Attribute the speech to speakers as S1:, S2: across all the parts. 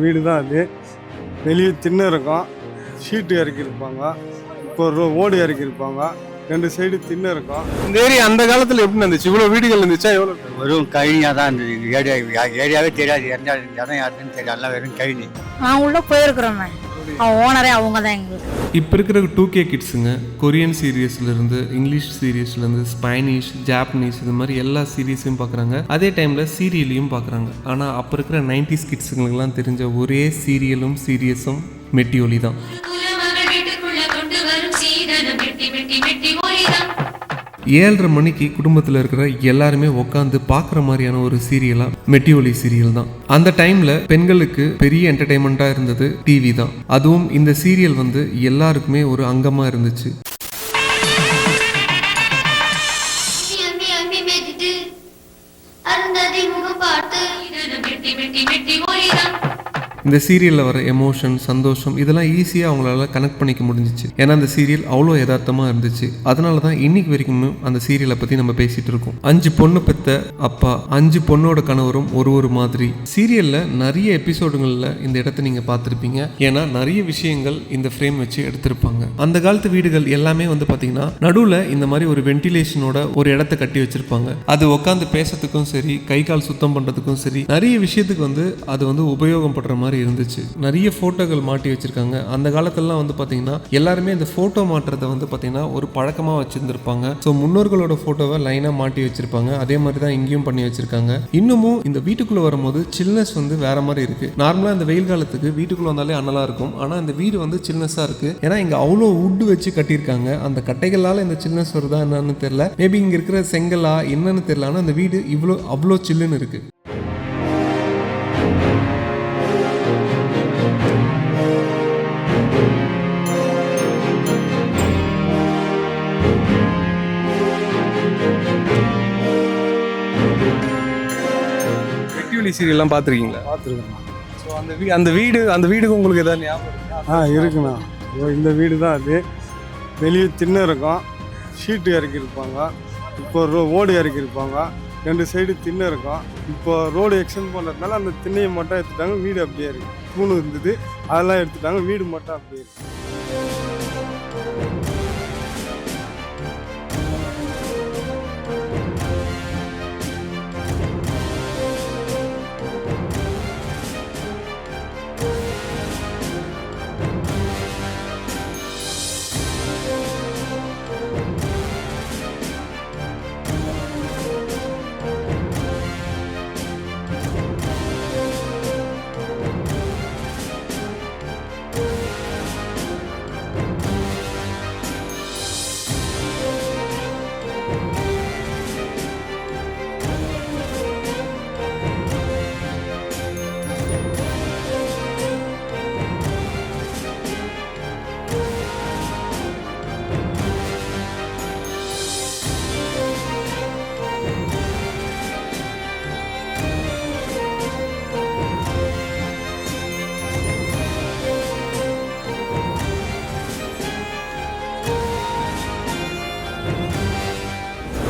S1: வீடு தான் அது. வெளியே திண்ணை இருக்கும், ஷீட்டு இறக்கியிருப்பாங்க, இப்போ ஓடு இறக்கியிருப்பாங்க, 2 சைடு திண்ணை இருக்கும்.
S2: இந்த ஏரியா அந்த காலத்துல எப்படி இருந்துச்சு? இவ்வளவு வீடுகள் இருந்துச்சா? எவ்வளவு?
S3: வெறும் கழனியாக தான் இருந்தது. ஏரியாவே தெரியாது, எந்த இடம் யாருன்னு தெரியாது, எல்லாம் வெறும் கழனி.
S4: நான் உள்ள போயிருக்கிறோமே, அவன் ஓனரே அவங்க தான் எங்களுக்கு.
S5: இப்போ இருக்கிற 2K கிட்ஸுங்க கொரியன் சீரியஸ்லேருந்து இங்கிலீஷ் சீரியஸ்லேருந்து ஸ்பானிஷ் ஜாப்பனீஸ் இது மாதிரி எல்லா சீரியஸையும் பார்க்குறாங்க. அதே டைமில் சீரியலையும் பார்க்குறாங்க. ஆனால் அப்போ இருக்கிற 90s கிட்ஸுங்களுக்கெல்லாம் தெரிஞ்ச ஒரே சீரியலும் சீரியஸும் மெட்டி ஒலி தான். 7:30 மணிக்கு குடும்பத்தில் இருக்கிற எல்லாருமே உட்காந்து பார்க்குற மாதிரியான ஒரு சீரியலாக மெட்டி ஒலி சீரியல் தான். அந்த டைமில் பெண்களுக்கு பெரிய என்டர்டைன்மெண்ட்டாக இருந்தது டிவி தான். அதுவும் இந்த சீரியல் வந்து எல்லாருக்குமே ஒரு அங்கமாக இருந்துச்சு. இந்த சீரியலில் வர எமோஷன் சந்தோஷம் இதெல்லாம் ஈஸியாக அவங்களால கனெக்ட் பண்ணிக்க முடிஞ்சிச்சு. ஏன்னா அந்த சீரியல் அவ்வளோ யதார்த்தமாக இருந்துச்சு. அதனால தான் இன்னைக்கு வரைக்கும் அந்த சீரியலை பற்றி நம்ம பேசிகிட்டு இருக்கோம். 5 பொண்ணு பெற்ற அப்பா, 5 பொண்ணோட கணவரும் ஒரு மாதிரி. சீரியலில் நிறைய எபிசோடுகளில் இந்த இடத்த நீங்கள் பார்த்துருப்பீங்க. ஏன்னா நிறைய விஷயங்கள் இந்த ஃப்ரேம் வச்சு எடுத்திருப்பாங்க. அந்த காலத்து வீடுகள் எல்லாமே வந்து பார்த்தீங்கன்னா நடுவில் இந்த மாதிரி ஒரு வென்டிலேஷனோட ஒரு இடத்த கட்டி வச்சிருப்பாங்க. அது உட்காந்து பேசுறதுக்கும் சரி, கை கால் சுத்தம் பண்ணுறதுக்கும் சரி, நிறைய விஷயத்துக்கு வந்து அது வந்து உபயோகப்படுற மாதிரி இருந்துச்சு. நிறைய போட்டோகள் மாட்டி வச்சிருக்காங்க. அந்த காலத்துலலாம் வந்து பாத்தீங்கன்னா எல்லாருமே இந்த போட்டோ மாட்டுறதை வந்து பாத்தீங்கன்னா ஒரு பழக்கமா வச்சிருந்திருப்பாங்க. ஸோ முன்னோர்களோட போட்டோவை லைனா மாட்டி வச்சிருப்பாங்க. அதே மாதிரி தான் இங்கேயும் பண்ணி வச்சிருக்காங்க. இன்னமும் இந்த வீட்டுக்குள்ள வரும்போது சில்னஸ் வந்து வேற மாதிரி இருக்கு. நார்மலா இந்த வெயில் காலத்துக்கு வீட்டுக்குள்ள வந்தாலே அனலா இருக்கும். ஆனா இந்த வீடு வந்து சில்னஸா இருக்கு. ஏன்னா இங்க அவ்வளோ வுட் வச்சு கட்டியிருக்காங்க. அந்த கட்டைகளால இந்த சில்னஸ் வருதா என்னன்னு தெரியல. மேபி இங்க இருக்கிற செங்கலா என்னன்னு தெரியல. ஆனா அந்த வீடு அவ்வளோ சில்லுன்னு இருக்கு.
S2: சீரியல்லாம் பார்த்துருக்கீங்களா?
S1: பார்த்துருக்கேண்ணா.
S2: ஸோ அந்த வீடுக்கு உங்களுக்கு ஏதாவது ஞாபகம் இருக்கா?
S1: இருக்குண்ணா. இந்த வீடு தான் அது. வெளியே திண்ணை இருக்கும், ஷீட்டு இறக்கியிருப்பாங்க, இப்போ ஓடு இறக்கியிருப்பாங்க, 2 சைடு திண்ணை இருக்கும். இப்போ ரோடு எக்ஸ்டெண்ட் பண்ணுறதுனால அந்த திண்ணையை மட்டும் எடுத்துட்டாங்க. வீடு அப்படியே இருக்கு. தூணு இருந்தது, அதெல்லாம் எடுத்துட்டாங்க. வீடு மட்டும் அப்படியே இருக்கு.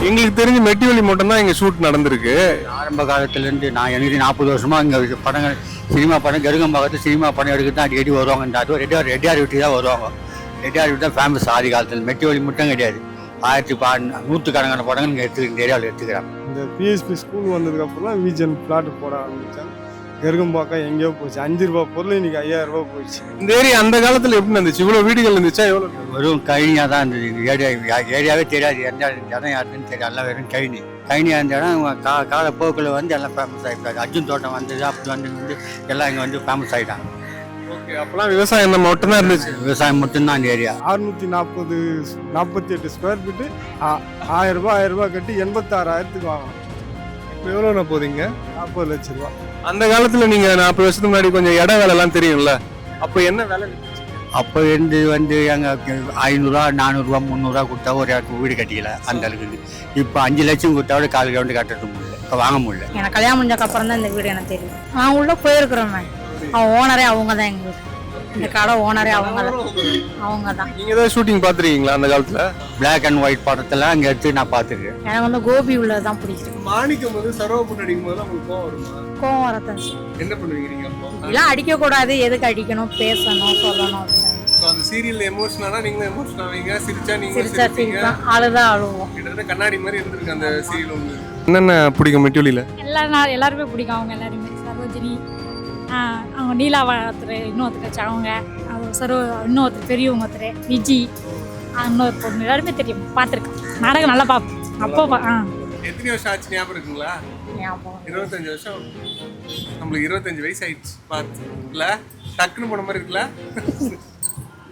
S2: எங்களுக்கு தெரிஞ்ச மெட்டி ஒலி மட்டும் தான் இங்க ஷூட் நடந்திருக்கு.
S3: ஆரம்ப காலத்துலேருந்து எனக்கு 40 வருஷமா இங்கே படங்கள் சினிமா படம் கருகம்பாக்கத்து சினிமா படம் எடுக்க தான் அடிக்கடி வருவாங்க. இந்த அதுவும் ரெட்டியார் வீட்டுக்கு தான் வருவாங்க. ரெட்டியார் வீட்டு தான் ஃபேமஸ் ஆதி காலத்தில். மெட்டி ஒலி மட்டும் கிடையாது, 100கணக்கான படங்கள் இங்கே இந்த ஏரியாவில் எடுத்துக்கிறாங்க.
S1: இந்த பிஎஸ்பி ஸ்கூல் வந்ததுக்கப்புறம் விஜன் பிளாட் போட ஆரம்பித்தாங்க. கருகம்பாக்கம் எங்கேயோ போச்சு. 5 ரூபா பொருள் இன்னைக்கு 5000 ரூபா போயிடுச்சு.
S2: இந்த ஏரியா அந்த காலத்துல எப்படி இருந்துச்சு? இவ்வளவு வீடுகள் இருந்துச்சா? எவ்வளவு?
S3: வெறும் கழனியாக தான் இருந்தது. ஏரியாவே தெரியாது, எந்த இடம் யாருன்னு தெரியாது, எல்லாம் வெறும் கழனியாக இருந்த இடம் கால போக்கில் வந்து எல்லாம் ஃபேமஸ் ஆகிட்டாங்க. அர்ஜுன் தோட்டம் வந்தது, அப்படி வந்து எல்லாம் இங்கே வந்து ஃபேமஸ் ஆகிட்டாங்க.
S2: ஓகே, அப்பெல்லாம் விவசாயம் மட்டும்தான் இருந்துச்சு.
S3: விவசாயம் மட்டும்தான் இந்த ஏரியா.
S1: 648 ஸ்கொயர் ஃபீட்டு, 1000 ரூபா கட்டி 86,000க்கு வாங்கணும்.
S2: இப்போ எவ்வளோண்ணா போதீங்க?
S1: 40 லட்சம் ரூபா.
S2: அந்த காலத்துல நீங்க 40 வருஷத்துக்கு முன்னாடி கொஞ்சம் இட வேலை எல்லாம் தெரியும்ல, அப்போ என்ன வேலை?
S3: அப்போ இருந்து வந்து எங்கள் 500 400 300 கொடுத்தா ஒரு வீடு கட்டிக்கல அந்த அளவுக்கு. இப்போ 5 லட்சம் கொடுத்தா கால் கிரவுண்டு கட்டுறது முடியல, இப்போ வாங்க முடியல.
S4: எனக்கு கல்யாணம் முடிஞ்சக்கு அப்புறம் தான் இந்த வீடு எனக்கு தெரியும். நான் உள்ள போயிருக்கிறோமே, அவன் ஓனரே அவங்க தான் எங்களுக்கு. இந்த கடை ஓனரே அவங்க தான்.
S2: நீங்க ஏதாவது ஷூட்டிங் பாத்துருக்கீங்களா அந்த காலத்துல?
S3: பிளாக் அண்ட் ஒயிட் படத்தெல்லாம் அங்கே எடுத்து நான் பார்த்துருக்கேன்.
S4: எனக்கு வந்து கோபி உள்ளதான் பிடிக்கும்.
S2: மாணிக்கம் வந்து சரவ பொண்ணு அடிக்கும் போது உங்களுக்கு கோவம் வருமா?
S4: கோவம் வரத்தான்.
S2: என்ன பண்ணுவீங்க நீங்க அப்போ?
S4: இதெல்லாம் அடிக்க கூடாது, எதுக்கு அடிக்கணும், பேசணும், சொல்லணும் அப்படின்னு.
S2: அந்த சீரியல்ல எமோஷனலா நீங்களும் எமோஷன் ஆவீங்க, சிரிச்சா நீங்க
S4: சிரிச்சா சிரிப்பேன், அழுதா அழுவோம்.
S2: கிட்டத்தட்ட கண்ணாடி மாதிரி இருந்திருக்கு அந்த சீரியல் உங்களுக்கு. என்னென்ன பிடிக்கும் மெட்டியோலியில?
S6: எல்லாருமே பிடிக்கும். அவங்க எல்லாருமே சரோஜினி, அவங்க நீலாவா ஒருத்தர், இன்னொருத்தர் அவங்க இன்னொருத்தர் பெரியவங்க ஒருத்தர் விஜி, இன்னொரு பொண்ணு, எல்லாருமே தெரியும், பார்த்துருக்கேன். நாடகம் நல்லா பார்ப்பேன். அப்போ
S2: எத்தனை வருஷம் ஆச்சு ஞாபகம் இருக்குங்களா? 25 வருஷம். நம்மளுக்கு 25 வயசு ஆயிடுச்சு பார்த்து இல்ல, டக்குன்னு போன மாதிரி இருக்குல்ல.